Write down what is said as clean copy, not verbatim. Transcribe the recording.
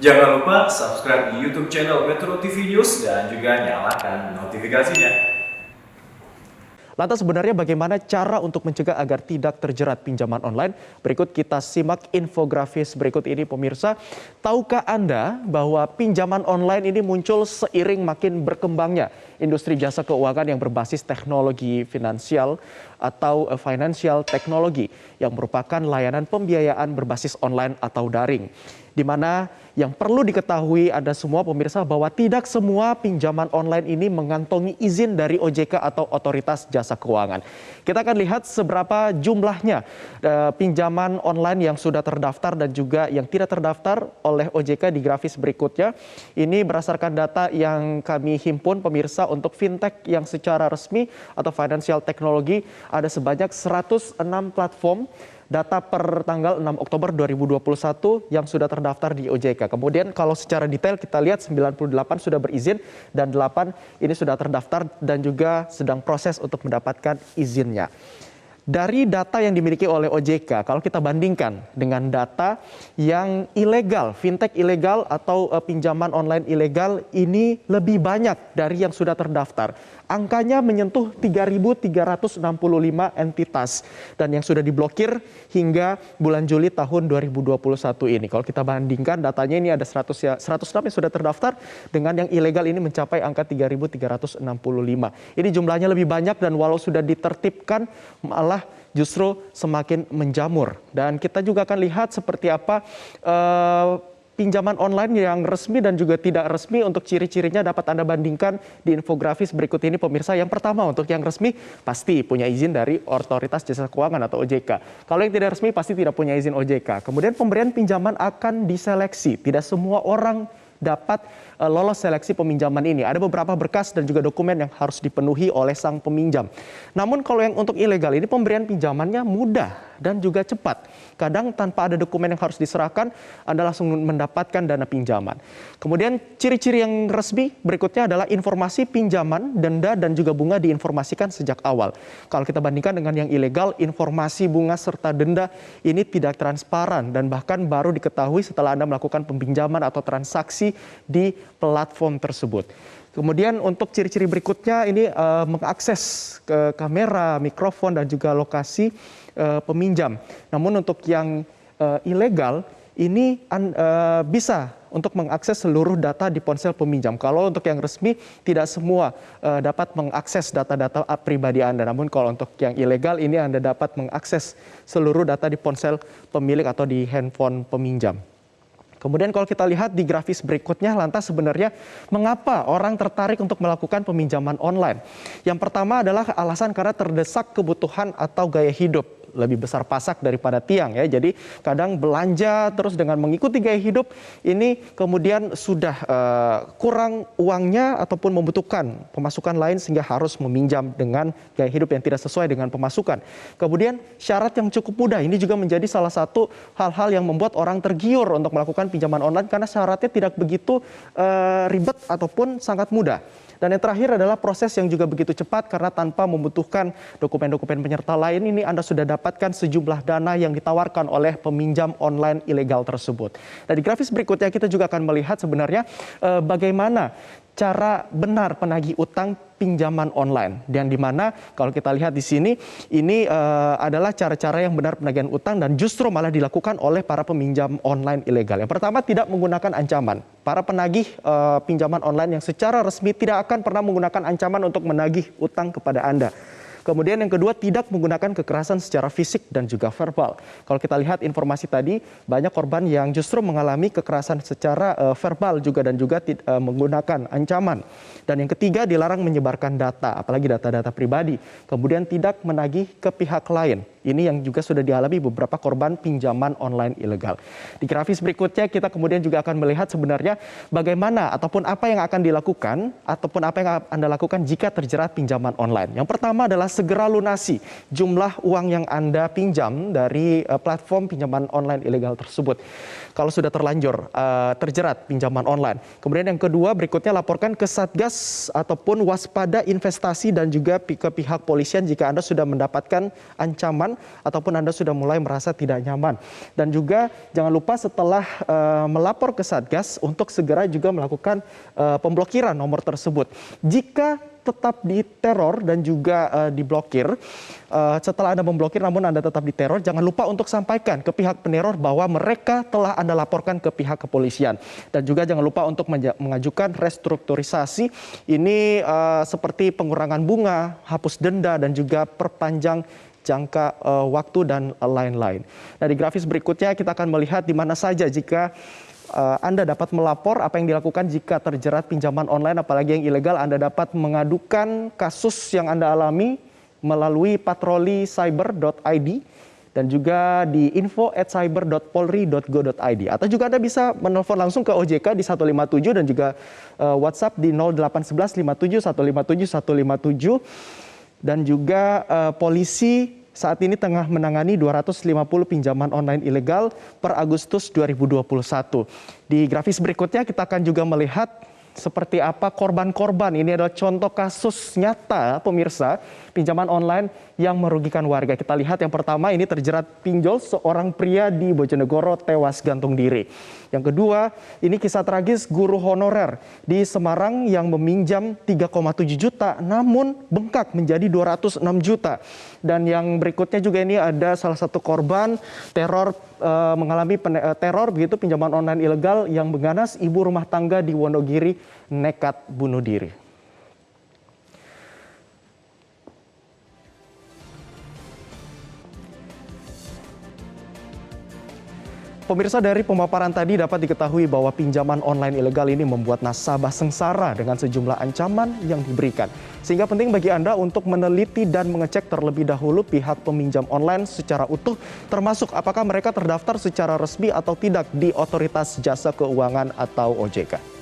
Jangan lupa subscribe di YouTube channel Metro TV News dan juga nyalakan notifikasinya. Lantas sebenarnya bagaimana cara untuk mencegah agar tidak terjerat pinjaman online? Berikut kita simak infografis berikut ini pemirsa. Tahukah Anda bahwa pinjaman online ini muncul seiring makin berkembangnya industri jasa keuangan yang berbasis teknologi finansial atau financial technology yang merupakan layanan pembiayaan berbasis online atau daring. Di mana yang perlu diketahui Anda semua pemirsa bahwa tidak semua pinjaman online ini mengantongi izin dari OJK atau Otoritas Jasa Keuangan. Kita akan lihat seberapa jumlahnya pinjaman online yang sudah terdaftar dan juga yang tidak terdaftar oleh OJK di grafis berikutnya. Ini berdasarkan data yang kami himpun pemirsa untuk fintech yang secara resmi atau financial technology ada sebanyak 106 platform. Data per tanggal 6 Oktober 2021 yang sudah terdaftar di OJK. Kemudian kalau secara detail kita lihat 98 sudah berizin dan 8 ini sudah terdaftar dan juga sedang proses untuk mendapatkan izinnya. Dari data yang dimiliki oleh OJK, kalau kita bandingkan dengan data yang ilegal, fintech ilegal atau pinjaman online ilegal ini lebih banyak dari yang sudah terdaftar. Angkanya menyentuh 3.365 entitas dan yang sudah diblokir hingga bulan Juli tahun 2021 ini. Kalau kita bandingkan datanya ini ada 106 yang sudah terdaftar dengan yang ilegal ini mencapai angka 3.365. Ini jumlahnya lebih banyak dan walau sudah ditertibkan malah justru semakin menjamur. Dan kita juga akan lihat seperti apa pinjaman online yang resmi dan juga tidak resmi. Untuk ciri-cirinya dapat Anda bandingkan di infografis berikut ini pemirsa. Yang pertama untuk yang resmi pasti punya izin dari Otoritas Jasa Keuangan atau OJK. Kalau yang tidak resmi pasti tidak punya izin OJK. Kemudian pemberian pinjaman akan diseleksi. Tidak semua orang dapat lolos seleksi peminjaman ini. Ada beberapa berkas dan juga dokumen yang harus dipenuhi oleh sang peminjam. Namun kalau yang untuk ilegal ini pemberian pinjamannya mudah dan juga cepat. Kadang tanpa ada dokumen yang harus diserahkan, Anda langsung mendapatkan dana pinjaman. Kemudian ciri-ciri yang resmi berikutnya adalah informasi pinjaman, denda dan juga bunga diinformasikan sejak awal. Kalau kita bandingkan dengan yang ilegal, informasi bunga serta denda ini tidak transparan dan bahkan baru diketahui setelah Anda melakukan peminjaman atau transaksi di platform tersebut. Kemudian untuk ciri-ciri berikutnya ini mengakses ke kamera, mikrofon dan juga lokasi peminjam. Namun untuk yang ilegal ini bisa untuk mengakses seluruh data di ponsel peminjam. Kalau untuk yang resmi tidak semua dapat mengakses data-data pribadi Anda. Namun kalau untuk yang ilegal ini Anda dapat mengakses seluruh data di ponsel pemilik atau di handphone peminjam. Kemudian kalau kita lihat di grafis berikutnya, lantas sebenarnya mengapa orang tertarik untuk melakukan peminjaman online? Yang pertama adalah alasan karena terdesak kebutuhan atau gaya hidup. Lebih besar pasak daripada tiang ya. Jadi kadang belanja terus dengan mengikuti gaya hidup ini kemudian sudah kurang uangnya ataupun membutuhkan pemasukan lain sehingga harus meminjam dengan gaya hidup yang tidak sesuai dengan pemasukan. Kemudian syarat yang cukup mudah ini juga menjadi salah satu hal-hal yang membuat orang tergiur untuk melakukan pinjaman online karena syaratnya tidak begitu ribet ataupun sangat mudah. Dan yang terakhir adalah proses yang juga begitu cepat karena tanpa membutuhkan dokumen-dokumen penyerta lain ini Anda sudah dapatkan sejumlah dana yang ditawarkan oleh peminjam online ilegal tersebut. Dan di grafis berikutnya kita juga akan melihat sebenarnya bagaimana cara benar penagih utang pinjaman online. Yang dimana kalau kita lihat di sini ini adalah cara-cara yang benar penagihan utang dan justru malah dilakukan oleh para peminjam online ilegal. Yang pertama tidak menggunakan ancaman. Para penagih pinjaman online yang secara resmi tidak akan pernah menggunakan ancaman untuk menagih utang kepada Anda. Kemudian yang kedua, tidak menggunakan kekerasan secara fisik dan juga verbal. Kalau kita lihat informasi tadi, banyak korban yang justru mengalami kekerasan secara verbal juga dan juga menggunakan ancaman. Dan yang ketiga, dilarang menyebarkan data, apalagi data-data pribadi. Kemudian tidak menagih ke pihak lain. Ini yang juga sudah dialami beberapa korban pinjaman online ilegal. Di grafis berikutnya kita kemudian juga akan melihat sebenarnya bagaimana ataupun apa yang akan dilakukan ataupun apa yang Anda lakukan jika terjerat pinjaman online. Yang pertama adalah segera lunasi jumlah uang yang Anda pinjam dari platform pinjaman online ilegal tersebut. Kalau sudah terlanjur terjerat pinjaman online. Kemudian yang kedua berikutnya laporkan ke Satgas ataupun waspada investasi dan juga ke pihak polisian jika Anda sudah mendapatkan ancaman nyaman ataupun Anda sudah mulai merasa tidak nyaman. Dan juga jangan lupa setelah melapor ke Satgas untuk segera juga melakukan pemblokiran nomor tersebut. Jika tetap diteror dan juga diblokir, setelah Anda memblokir namun Anda tetap diteror, jangan lupa untuk sampaikan ke pihak peneror bahwa mereka telah Anda laporkan ke pihak kepolisian. Dan juga jangan lupa untuk mengajukan restrukturisasi, ini seperti pengurangan bunga, hapus denda, dan juga perpanjang jangka waktu dan lain-lain. Nah, di grafis berikutnya kita akan melihat di mana saja jika Anda dapat melapor, apa yang dilakukan jika terjerat pinjaman online, apalagi yang ilegal. Anda dapat mengadukan kasus yang Anda alami melalui patrolicyber.id dan juga di info@cyber.polri.go.id. Atau juga Anda bisa menelpon langsung ke OJK di 157 dan juga WhatsApp di 0811 57 157 157. Dan juga polisi saat ini tengah menangani 250 pinjaman online ilegal per Agustus 2021. Di grafis berikutnya kita akan juga melihat seperti apa korban-korban. Ini adalah contoh kasus nyata pemirsa pinjaman online yang merugikan warga. Kita lihat yang pertama, ini terjerat pinjol, seorang pria di Bojonegoro tewas gantung diri. Yang kedua, ini kisah tragis guru honorer di Semarang yang meminjam 3,7 juta namun bengkak menjadi 206 juta. Dan yang berikutnya juga ini ada salah satu korban teror, mengalami teror begitu, pinjaman online ilegal yang mengganas ibu rumah tangga di Wonogiri nekat bunuh diri. Pemirsa, dari pemaparan tadi dapat diketahui bahwa pinjaman online ilegal ini membuat nasabah sengsara dengan sejumlah ancaman yang diberikan. Sehingga penting bagi Anda untuk meneliti dan mengecek terlebih dahulu pihak peminjam online secara utuh, termasuk apakah mereka terdaftar secara resmi atau tidak di Otoritas Jasa Keuangan atau OJK.